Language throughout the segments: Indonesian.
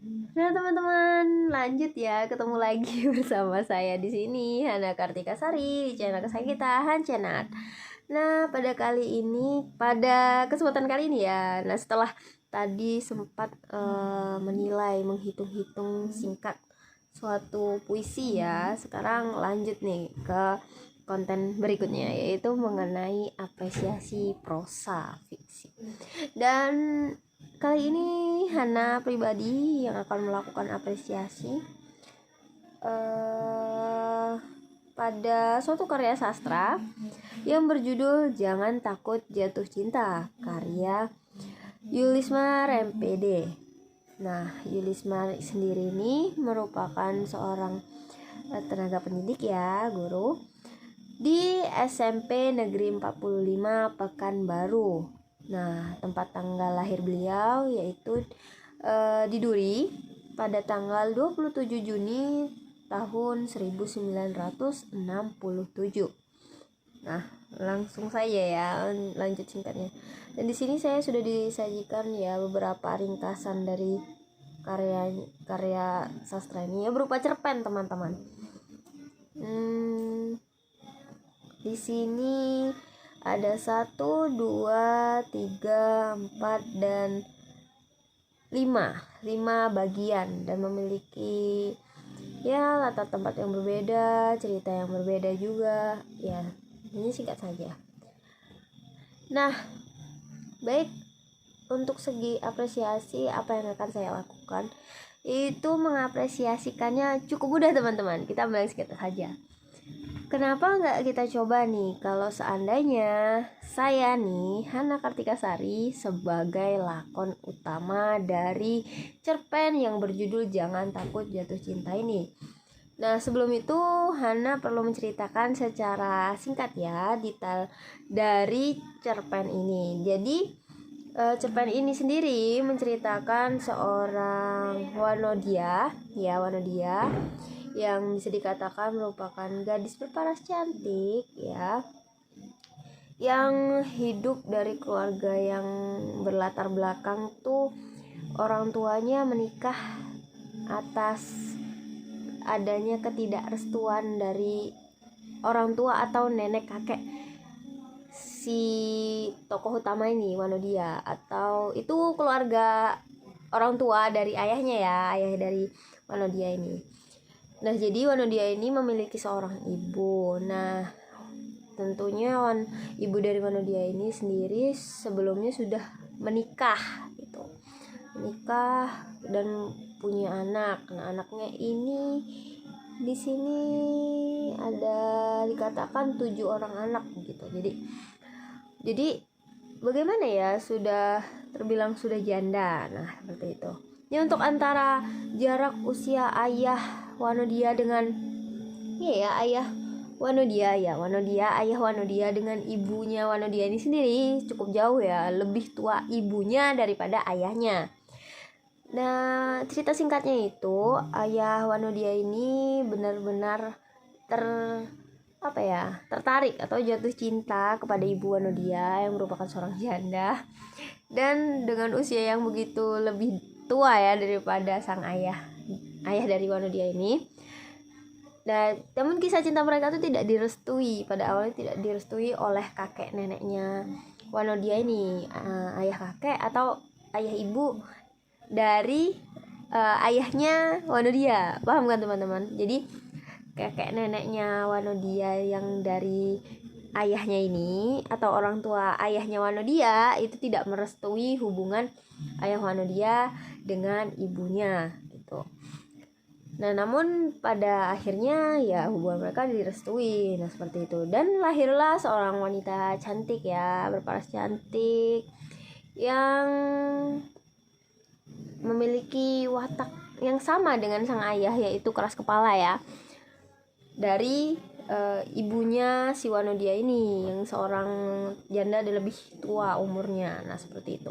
Nah teman-teman, lanjut ya, ketemu lagi bersama saya di sini, Hana Kartika Sari, di channel kesayangan kita, Hancenat. Nah pada kesempatan kali ini ya, nah setelah tadi sempat menghitung-hitung singkat suatu puisi ya, sekarang lanjut nih ke konten berikutnya, yaitu mengenai apresiasi prosa fiksi. Dan kali ini Hana pribadi yang akan melakukan apresiasi pada suatu karya sastra yang berjudul Jangan Takut Jatuh Cinta, karya Yulisma Rempede. Nah, Yulisma sendiri ini merupakan seorang tenaga pendidik ya, guru di SMP Negeri 45 Pekanbaru. Nah, tempat tanggal lahir beliau yaitu di Duri pada tanggal 27 Juni tahun 1967. Nah, langsung saja ya, lanjut singkatnya. Dan di sini saya sudah disajikan ya beberapa ringkasan dari karya sastra ini ya, berupa cerpen teman-teman. Di sini ada 1, 2, 3, 4, dan 5 bagian dan memiliki ya latar tempat yang berbeda, cerita yang berbeda juga ya. Ini singkat saja. Nah, baik, untuk segi apresiasi apa yang akan saya lakukan itu mengapresiasikannya cukup mudah teman-teman. Kita mulai singkat saja. Kenapa nggak kita coba nih kalau seandainya saya nih Hana Kartika Sari sebagai lakon utama dari cerpen yang berjudul Jangan Takut Jatuh Cinta ini. Nah, sebelum itu Hana perlu menceritakan secara singkat ya detail dari cerpen ini. Jadi cerpen ini sendiri menceritakan seorang Wanodia yang bisa dikatakan merupakan gadis berparas cantik ya, yang hidup dari keluarga yang berlatar belakang tuh orang tuanya menikah atas adanya ketidakrestuan dari orang tua atau nenek kakek si tokoh utama ini, Wanodia, atau itu keluarga orang tua dari ayahnya ya, ayah dari Wanodia ini. Nah, jadi Wanodia ini memiliki seorang ibu. Nah, tentunya ibu dari Wanodia ini sendiri sebelumnya sudah menikah gitu. Menikah dan punya anak. Nah, anaknya ini di sini ada dikatakan 7 orang anak gitu. Jadi bagaimana ya, sudah terbilang sudah janda. Nah, seperti itu. Ini untuk antara jarak usia ayah Wanodia dengan ayah Wanodia dengan ibunya Wanodia ini sendiri cukup jauh ya, lebih tua ibunya daripada ayahnya. Nah, cerita singkatnya itu ayah Wanodia ini benar-benar tertarik atau jatuh cinta kepada ibu Wanodia yang merupakan seorang janda dan dengan usia yang begitu lebih tua ya daripada sang ayah dari Wanodia ini. Dan namun kisah cinta mereka itu tidak direstui, pada awalnya tidak direstui oleh kakek neneknya Wanodia ini, ayah kakek atau ayah ibu dari ayahnya Wanodia. Paham kan teman-teman? Jadi kakek neneknya Wanodia yang dari ayahnya ini atau orang tua ayahnya Wanodia itu tidak merestui hubungan ayah Wanodia dengan ibunya gitu. Nah, namun pada akhirnya ya hubungan mereka direstui. Nah, seperti itu. Dan lahirlah seorang wanita cantik ya, berparas cantik, yang memiliki watak yang sama dengan sang ayah, yaitu keras kepala ya, dari ibunya si Wanodia ini yang seorang janda dan lebih tua umurnya. Nah, seperti itu.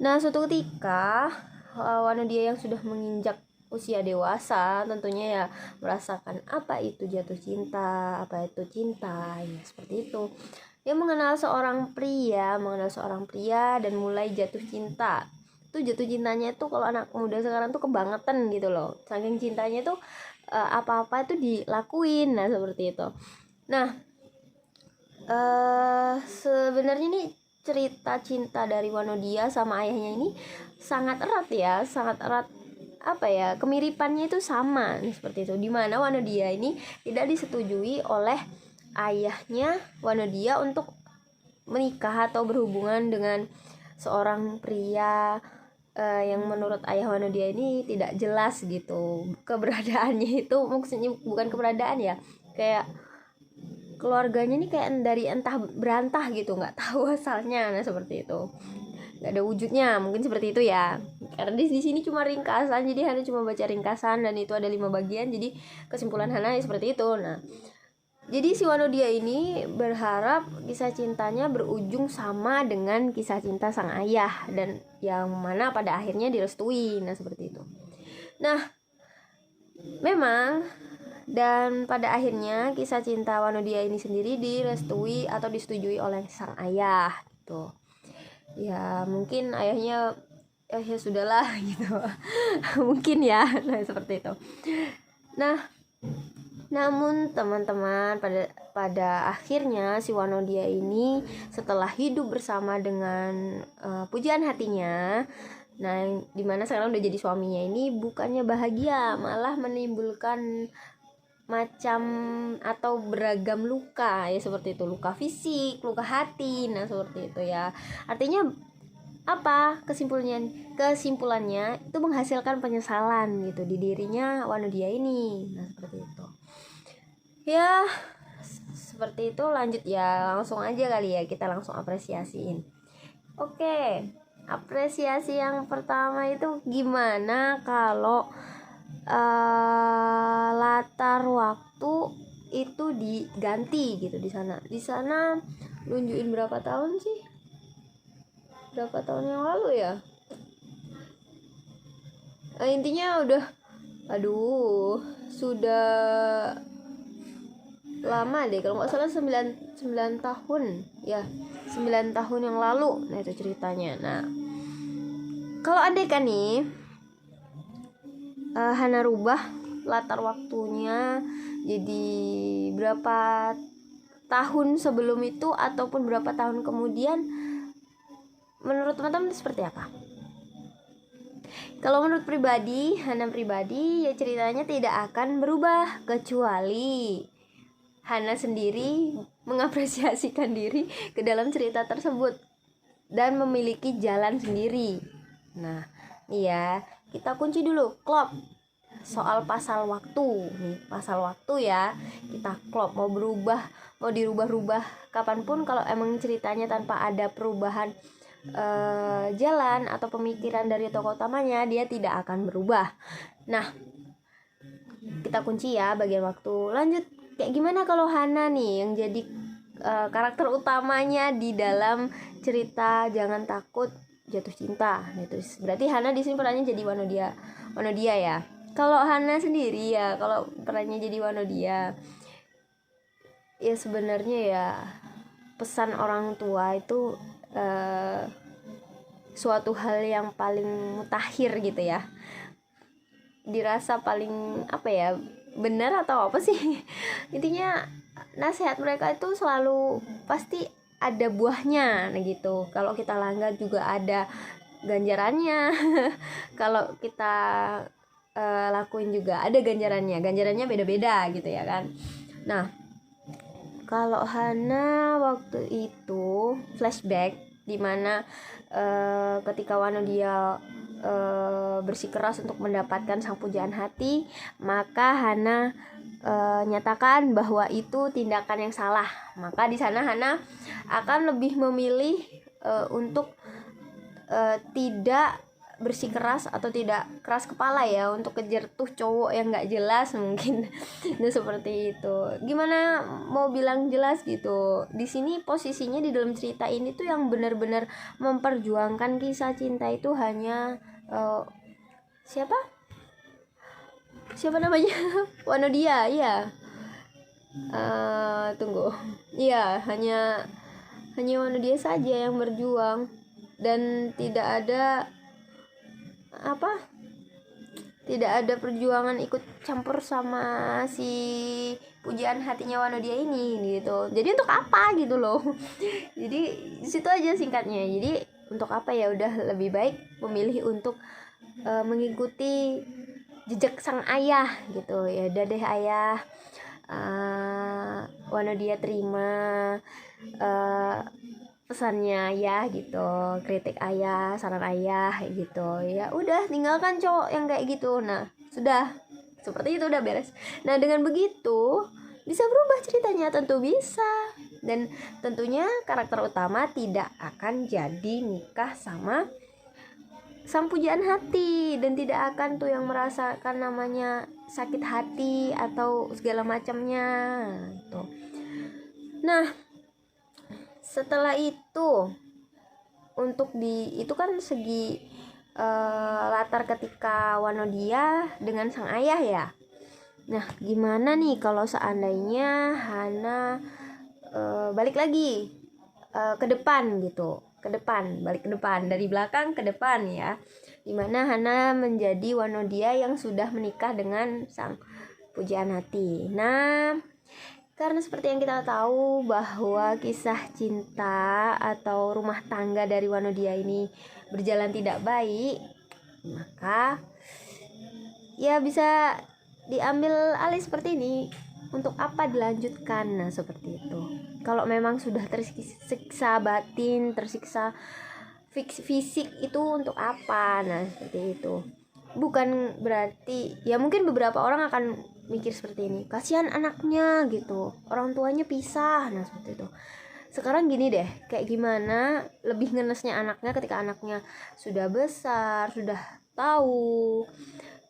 Nah, suatu ketika Wanodia yang sudah menginjak usia dewasa tentunya ya merasakan apa itu jatuh cinta, apa itu cinta ya, seperti itu. Dia mengenal seorang pria dan mulai jatuh cinta. tuh jatuh cintanya tuh kalau anak muda sekarang tuh kebangetan gitu loh, saking cintanya tuh apa-apa tuh dilakuin. Nah seperti itu. Nah sebenarnya nih cerita cinta dari Wanodia sama ayahnya ini sangat erat ya, sangat erat. Apa ya, kemiripannya itu sama nih, seperti itu, dimana Wanodia ini tidak disetujui oleh ayahnya Wanodia untuk menikah atau berhubungan dengan seorang pria yang menurut ayah Wanodia ini tidak jelas gitu keberadaannya. Itu maksudnya bukan keberadaan ya, kayak keluarganya ini kayak dari entah berantah gitu, nggak tahu asalnya. Nah seperti itu, nggak ada wujudnya, mungkin seperti itu ya, karena di sini cuma ringkasan, jadi Hana cuma baca ringkasan dan itu ada 5 bagian, jadi kesimpulan Hana seperti itu. Nah jadi si Wanodia ini berharap kisah cintanya berujung sama dengan kisah cinta sang ayah, dan yang mana pada akhirnya direstui. Nah seperti itu. Nah memang, dan pada akhirnya kisah cinta Wanodia ini sendiri direstui atau disetujui oleh sang ayah gitu. Ya mungkin ayahnya ya sudahlah gitu. Mungkin ya. Nah seperti itu. Nah namun teman-teman, pada akhirnya si Wanodia ini setelah hidup bersama dengan pujaan hatinya, nah dimana sekarang udah jadi suaminya, ini bukannya bahagia, malah menimbulkan macam atau beragam luka ya, seperti itu, luka fisik, luka hati. Nah seperti itu ya, artinya apa kesimpulannya itu menghasilkan penyesalan gitu di dirinya Wanodia ini. Nah seperti itu ya, seperti itu. Lanjut ya, langsung aja kali ya, kita langsung apresiasiin. Oke, apresiasi yang pertama itu gimana kalau latar waktu itu diganti gitu. Di sana nunjukin berapa tahun sih, berapa tahun yang lalu ya, intinya udah sudah lama deh, kalau nggak salah 9 tahun ya, 9 tahun yang lalu. Nah itu ceritanya. Nah kalau andai kan nih Hana rubah latar waktunya jadi berapa tahun sebelum itu ataupun berapa tahun kemudian, menurut teman-teman seperti apa? Kalau menurut Hana pribadi ya ceritanya tidak akan berubah, kecuali Hana sendiri mengapresiasikan diri ke dalam cerita tersebut dan memiliki jalan sendiri. Nah iya, kita kunci dulu klop soal pasal waktu nih, pasal waktu ya, kita klop. Mau dirubah-rubah kapanpun, kalau emang ceritanya tanpa ada perubahan jalan atau pemikiran dari tokoh utamanya, dia tidak akan berubah. Nah kita kunci ya bagian waktu. Lanjut, kayak gimana kalau Hana nih yang jadi karakter utamanya di dalam cerita Jangan Takut Jatuh Cinta. Nah, itu berarti Hana di sini perannya jadi Wanodia ya. Kalau Hana sendiri ya, kalau perannya jadi Wanodia ya, sebenarnya ya pesan orang tua itu suatu hal yang paling mutakhir gitu ya, dirasa paling apa ya, benar atau apa sih. Intinya nasihat mereka itu selalu pasti ada buahnya. Nah gitu, kalau kita langgar juga ada ganjarannya. Kalau kita lakuin juga ada ganjarannya beda-beda gitu ya kan. Nah kalau Hana waktu itu flashback, dimana ketika Wanodia bersikeras untuk mendapatkan sang pujaan hati, maka Hana nyatakan bahwa itu tindakan yang salah. Maka di sana Hana akan lebih memilih untuk tidak bersikeras atau tidak keras kepala ya untuk kejar tuh cowok yang nggak jelas mungkin. Nah seperti itu. Gimana mau bilang jelas gitu? Di sini posisinya di dalam cerita ini tuh yang benar-benar memperjuangkan kisah cinta itu hanya siapa namanya? Wanodia ya. Tunggu. Iya, hanya Wanodia saja yang berjuang, dan tidak ada tidak ada perjuangan ikut campur sama si pujaan hatinya Wanodia ini gitu. Jadi untuk apa gitu loh. Jadi situ aja singkatnya. Jadi untuk apa, ya udah lebih baik memilih untuk mengikuti jejak sang ayah gitu. Ya udah deh ayah, Wanodia terima pesannya ayah gitu, kritik ayah, saran ayah gitu. Ya udah, tinggalkan cowok yang kayak gitu. Nah sudah seperti itu, udah beres. Nah dengan begitu bisa berubah ceritanya, tentu bisa. Dan tentunya karakter utama tidak akan jadi nikah sama sang pujaan hati, dan tidak akan tuh yang merasakan namanya sakit hati atau segala macamnya gitu. Nah setelah itu, untuk itu kan segi latar ketika Wanodia dengan sang ayah ya. Nah gimana nih kalau seandainya Hana balik lagi ke depan gitu, balik ke depan, dari belakang ke depan ya, dimana Hana menjadi Wanodia yang sudah menikah dengan sang pujaan hati. Nah karena seperti yang kita tahu bahwa kisah cinta atau rumah tangga dari Wanodia ini berjalan tidak baik, maka ya bisa diambil alih seperti ini. Untuk apa dilanjutkan? Nah seperti itu. Kalau memang sudah tersiksa batin, tersiksa fisik, itu untuk apa? Nah seperti itu. Bukan berarti, ya mungkin beberapa orang akan mikir seperti ini, kasihan anaknya gitu, orang tuanya pisah. Nah seperti itu. Sekarang gini deh, kayak gimana lebih ngenesnya anaknya ketika anaknya sudah besar, sudah tahu,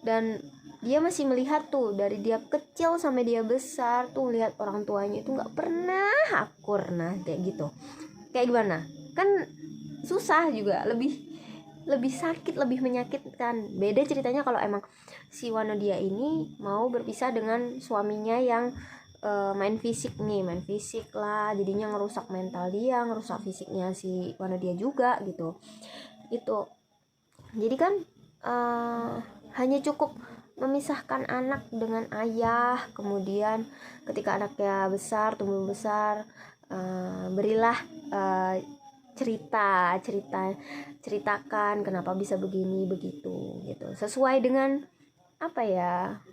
dan dia masih melihat tuh dari dia kecil sampai dia besar tuh, lihat orang tuanya itu nggak pernah akur. Nah kayak gitu, kayak gimana kan, susah juga, lebih sakit, lebih menyakitkan. Beda ceritanya kalau emang si Wanodia ini mau berpisah dengan suaminya yang main fisik lah, jadinya ngerusak mental dia, ngerusak fisiknya si Wanodia juga gitu. Itu jadi kan hanya cukup memisahkan anak dengan ayah, kemudian ketika anaknya besar, tumbuh besar, berilah ceritakan kenapa bisa begini begitu gitu, sesuai dengan apa ya,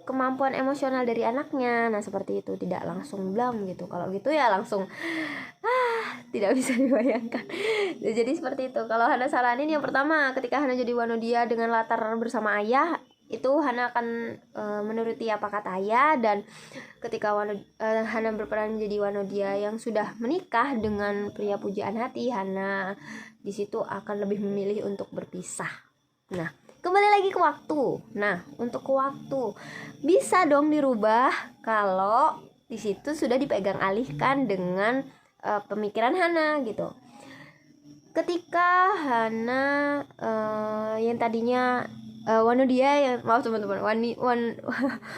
kemampuan emosional dari anaknya. Nah seperti itu, tidak langsung blam gitu. Kalau gitu ya langsung tidak bisa dibayangkan. Jadi seperti itu. Kalau Hana saranin, yang pertama, ketika Hana jadi Wanodia dengan latar bersama ayah, itu Hana akan menuruti apa kata ayah. Dan ketika Hana berperan menjadi Wanodia yang sudah menikah dengan pria pujaan hati, Hana di situ akan lebih memilih untuk berpisah. Nah kembali lagi ke waktu. Nah untuk ke waktu bisa dong dirubah kalau di situ sudah dipegang alihkan dengan pemikiran Hana gitu. Ketika Hana yang tadinya Wanodia yang, maaf teman-teman,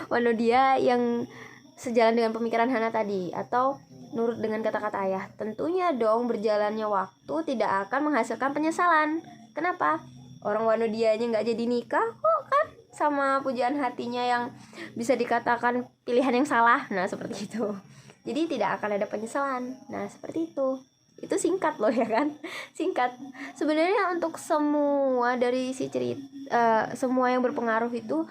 Wanodia yang sejalan dengan pemikiran Hana tadi, atau nurut dengan kata-kata ayah, tentunya dong berjalannya waktu tidak akan menghasilkan penyesalan. Kenapa? Orang Wanodianya nggak jadi nikah kok kan sama pujaan hatinya yang bisa dikatakan pilihan yang salah. Nah seperti itu. Jadi tidak akan ada penyesalan. Nah seperti itu. Itu singkat loh ya kan, singkat. Sebenarnya untuk semua dari si cerita, semua yang berpengaruh itu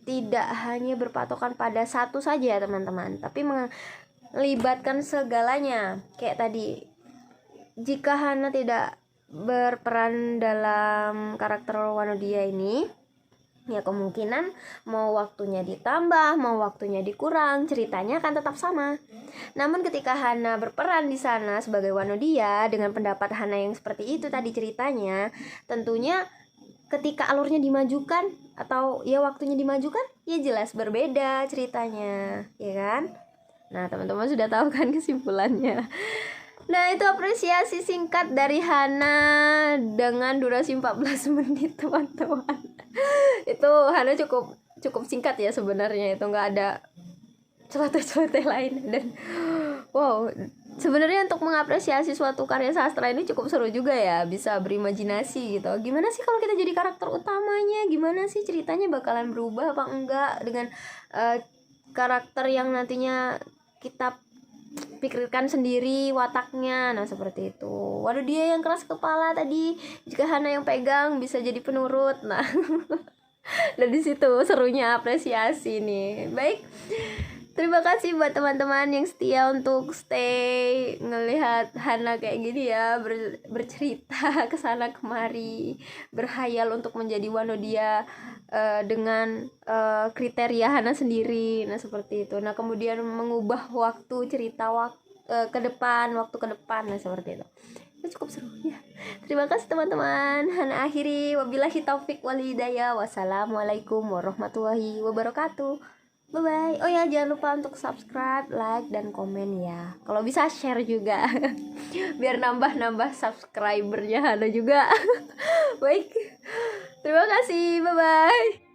tidak hanya berpatokan pada satu saja teman-teman, tapi melibatkan segalanya. Kayak tadi, jika Hana tidak berperan dalam karakter Wanodia ini, ya kemungkinan mau waktunya ditambah, mau waktunya dikurang, ceritanya akan tetap sama. Namun ketika Hana berperan di sana sebagai Wanodia dengan pendapat Hana yang seperti itu tadi ceritanya, tentunya ketika alurnya dimajukan atau ya waktunya dimajukan, ya jelas berbeda ceritanya, ya kan? Nah teman-teman sudah tahu kan kesimpulannya. Nah itu apresiasi singkat dari Hana dengan durasi 14 menit teman-teman. Itu Hana cukup singkat ya sebenarnya, itu nggak ada celoteh-celoteh lain. Dan wow, sebenarnya untuk mengapresiasi suatu karya sastra ini cukup seru juga ya, bisa berimajinasi gitu. Gimana sih kalau kita jadi karakter utamanya? Gimana sih ceritanya bakalan berubah apa enggak dengan karakter yang nantinya kita pikirkan sendiri wataknya. Nah, seperti itu. Waduh, dia yang keras kepala tadi, jika Hana yang pegang bisa jadi penurut. Nah, dan di situ serunya apresiasi nih. Baik. Terima kasih buat teman-teman yang setia untuk stay ngelihat Hana kayak gini ya, bercerita kesana kemari, berhayal untuk menjadi Wanodia dengan kriteria Hana sendiri. Nah, seperti itu. Nah, kemudian mengubah waktu cerita waktu ke depan. Nah, seperti itu. Itu cukup seru ya. Terima kasih teman-teman. Hana akhiri, wabillahi taufik wal hidayah. Wassalamualaikum warahmatullahi wabarakatuh. Bye bye. Oh ya, jangan lupa untuk subscribe, like, dan komen ya. Kalau bisa share juga. Biar nambah subscribernya Hana juga. Baik. Terima kasih. Bye bye.